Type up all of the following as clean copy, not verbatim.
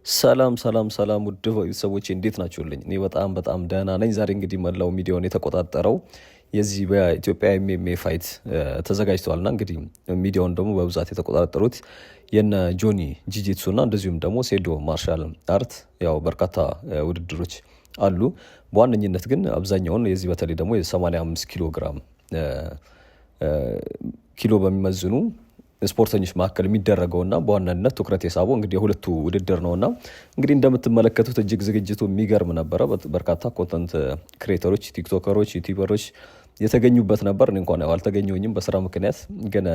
ሰላም ውድ ቤተሰቦቼ እንዴት ናችሁልኝ? እኔ በጣም ደህና ነኝ። ዛሬ እንግዲህ መላው ሚዲያውን የተቆጣጠረው የዚህ በኢትዮጵያ ኤምኤምኤ ፋይት ተዘጋጅተዋልና እንግዲህ ሚዲያውን ደግሞ በብዛት የተቆጣጠሩት የነ ጆኒ ጂጂትሱ እና እንደዚሁም ደግሞ ሴዶ ማርሻል አርት ያው በርካታ ውድድሮች አሉ። በዋነኝነት ግን አብዛኛውን የዚህ በተለይ ደግሞ የ85 ኪሎ ግራም ኪሎ በሚመዝኑ ስፖርተኞች መካከል የሚደረገውና በዋናነት ትኩረት የሳበው እንግዲህ የሁለቱ ውድድር ነውና እንግዲህ እንደምትመለከቱት እጅግ ዝግጅቱ የሚገርም ነበረ። በርካታ ኮንተንት ክሬተሮች፣ ቲክቶከሮች፣ ዩቲዩበሮች የተገኙበት ነበር። እኔ እንኳን አልተገኘሁኝም በስራ ምክንያት፣ ግን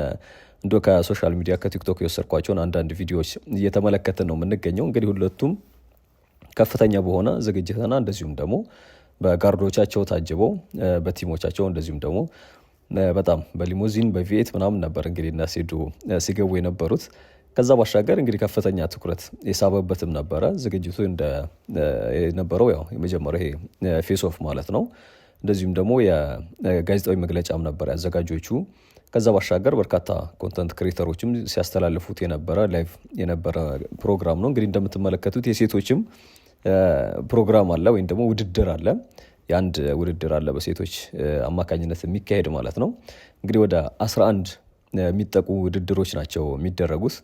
እንዶ ከሶሻል ሚዲያ ከቲክቶክ የወሰድኳቸውን አንዳንድ ቪዲዮዎች እየተመለከትን ነው የምንገኘው። እንግዲህ ሁለቱም ከፍተኛ በሆነ ዝግጅትና እንደዚሁም ደግሞ በጋርዶቻቸው ታጅበው በቲሞቻቸው እንደዚሁም ደግሞ በጣም በሊሞዚን በቪኤት ምናምን ነበር እንግዲህ እና ሴዶ ሲገቡ የነበሩት። ከዛ ባሻገር እንግዲህ ከፍተኛ ትኩረት የሳበበትም ነበረ ዝግጅቱ የነበረው ያው የመጀመሪያው ይሄ ፌስ ኦፍ ማለት ነው። እንደዚሁም ደግሞ የጋዜጣዊ መግለጫም ነበር ያዘጋጆቹ። ከዛ ባሻገር በርካታ ኮንተንት ክሬተሮችም ሲያስተላልፉት የነበረ ላይቭ የነበረ ፕሮግራም ነው። እንግዲህ እንደምትመለከቱት የሴቶችም ፕሮግራም አለ ወይም ደግሞ ውድድር አለ። የአንድ ውድድር አለ በሴቶች አማካኝነት የሚካሄድ ማለት ነው። እንግዲህ ወደ 11 የሚጠቁ ውድድሮች ናቸው የሚደረጉት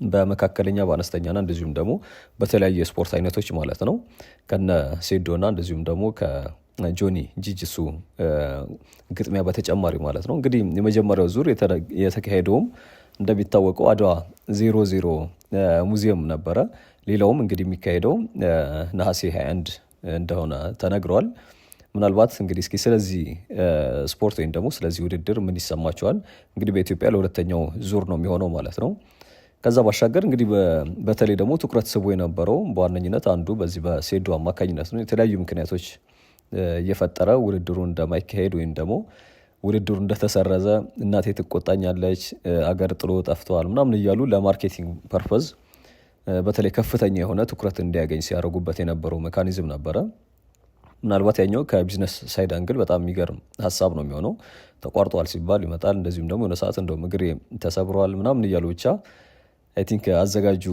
በመካከለኛ በአነስተኛና እንደዚሁም ደግሞ በተለያዩ የስፖርት አይነቶች ማለት ነው። ከነ ሴዶና እንደዚሁም ደግሞ ከጆኒ ጂጂትሱ ግጥሚያ በተጨማሪ ማለት ነው። እንግዲህ የመጀመሪያው ዙር የተካሄደውም እንደሚታወቀው አድዋ 00 ሙዚየም ነበረ። ሌላውም እንግዲህ የሚካሄደው ነሐሴ 21 እንደሆነ ተነግሯል። ምናልባት እንግዲህ እስኪ ስለዚህ ስፖርት ወይም ደግሞ ስለዚህ ውድድር ምን ይሰማቸዋል? እንግዲህ በኢትዮጵያ ለሁለተኛው ዙር ነው የሚሆነው ማለት ነው። ከዛ ባሻገር እንግዲህ በተለይ ደግሞ ትኩረት ስቦ የነበረው በዋነኝነት አንዱ በዚህ በሴዶ አማካኝነት ነው። የተለያዩ ምክንያቶች እየፈጠረ ውድድሩ እንደማይካሄድ ወይም ደግሞ ውድድሩ እንደተሰረዘ እናቴ ትቆጣኛለች፣ አገር ጥሎ ጠፍተዋል ምናምን እያሉ ለማርኬቲንግ ፐርፐዝ በተለይ ከፍተኛ የሆነ ትኩረት እንዲያገኝ ሲያደርጉበት የነበረው ሜካኒዝም ነበረ። ምናልባት ያኛው ከቢዝነስ ሳይድ አንግል በጣም የሚገርም ሀሳብ ነው የሚሆነው። ተቋርጧል ሲባል ይመጣል። እንደዚሁም ደግሞ የሆነ ሰዓት እንደውም እግሬ ተሰብረዋል ምናምን እያሉ ብቻ አይ ቲንክ አዘጋጁ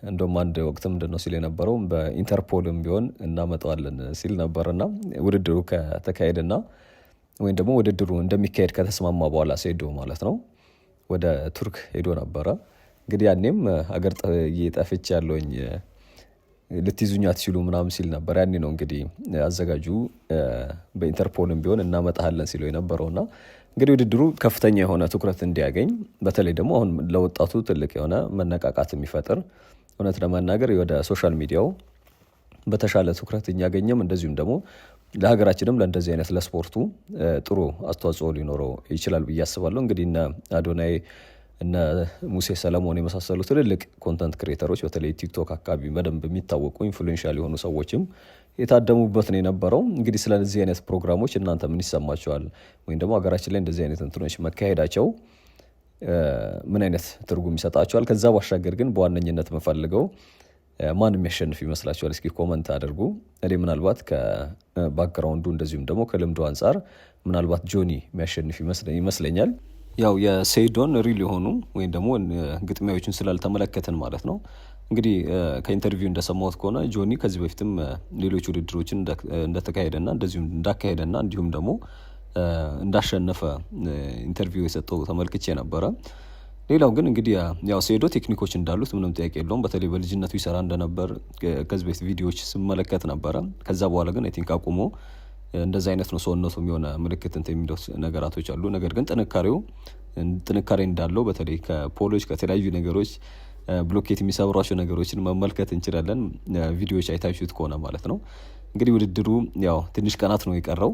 እንደውም አንድ ወቅት ምንድን ነው ሲል የነበረው በኢንተርፖልም ቢሆን እናመጣዋለን ሲል ነበርና ውድድሩ ከተካሄደና ወይም ደግሞ ውድድሩ እንደሚካሄድ ከተስማማ በኋላ ሴዶ ማለት ነው ወደ ቱርክ ሄዶ ነበረ። እንግዲህ ያኔም ሀገር ጠፍቼ ያለውኝ ልትይዙኝ አትችሉ ምናምን ሲል ነበር። ያኔ ነው እንግዲህ አዘጋጁ በኢንተርፖልም ቢሆን እናመጣለን ሲለው የነበረውና እንግዲህ ውድድሩ ከፍተኛ የሆነ ትኩረት እንዲያገኝ በተለይ ደግሞ አሁን ለወጣቱ ትልቅ የሆነ መነቃቃት የሚፈጥር እውነት ለመናገር ወደ ሶሻል ሚዲያው በተሻለ ትኩረት እኛገኘም እንደዚሁም ደግሞ ለሀገራችንም ለእንደዚህ አይነት ለስፖርቱ ጥሩ አስተዋጽኦ ሊኖረው ይችላል ብዬ አስባለሁ። እንግዲህ እነ አዶናይ እነ ሙሴ ሰለሞን የመሳሰሉ ትልልቅ ኮንተንት ክሬተሮች በተለይ ቲክቶክ አካባቢ በደንብ የሚታወቁ ኢንፍሉዌንሻል የሆኑ ሰዎችም የታደሙበት ነው የነበረው። እንግዲህ ስለዚህ አይነት ፕሮግራሞች እናንተ ምን ይሰማቸዋል? ወይም ደግሞ ሀገራችን ላይ እንደዚህ አይነት እንትኖች መካሄዳቸው ምን አይነት ትርጉም ይሰጣቸዋል? ከዛ ባሻገር ግን በዋነኝነት የምፈልገው ማን የሚያሸንፍ ይመስላችኋል? እስኪ ኮመንት አድርጉ። እኔ ምናልባት ከባክግራውንዱ እንደዚሁም ደግሞ ከልምዱ አንጻር ምናልባት ጆኒ የሚያሸንፍ ይመስለኛል። ያው የሴዶን ሪል የሆኑ ወይም ደግሞ ግጥሚያዎችን ስላልተመለከትን ማለት ነው። እንግዲህ ከኢንተርቪው እንደሰማሁት ከሆነ ጆኒ ከዚህ በፊትም ሌሎች ውድድሮችን እንደተካሄደና እንደዚሁም እንዳካሄደና እንዲሁም ደግሞ እንዳሸነፈ ኢንተርቪው የሰጠው ተመልክቼ ነበረ። ሌላው ግን እንግዲህ ያው ሴዶ ቴክኒኮች እንዳሉት ምንም ጥያቄ የለውም። በተለይ በልጅነቱ ይሰራ እንደነበር ከዚህ በፊት ቪዲዮዎች ስመለከት ነበረ። ከዛ በኋላ ግን አይ ቲንክ አቁሞ እንደዛ አይነት ነው ሰውነቱ የሚሆነ ምልክት የሚሉት ነገራቶች አሉ። ነገር ግን ጥንካሬ እንዳለው በተለይ ከፖሎች ከተለያዩ ነገሮች ብሎኬት የሚሰብሯቸው ነገሮችን መመልከት እንችላለን። ቪዲዮዎች አይታችሁት ከሆነ ማለት ነው። እንግዲህ ውድድሩ ያው ትንሽ ቀናት ነው የቀረው።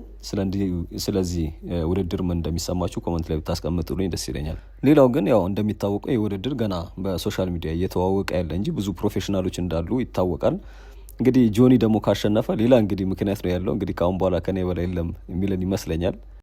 ስለዚህ ውድድር ምን እንደሚሰማችሁ ኮመንት ላይ ብታስቀምጡልኝ ደስ ይለኛል። ሌላው ግን ያው እንደሚታወቀው የውድድር ገና በሶሻል ሚዲያ እየተዋወቀ ያለ እንጂ ብዙ ፕሮፌሽናሎች እንዳሉ ይታወቃል። እንግዲህ ጆኒ ደግሞ ካሸነፈ ሌላ እንግዲህ ምክንያት ነው ያለው። እንግዲህ ከአሁን በኋላ ከኔ በላይ የለም የሚለን ይመስለኛል።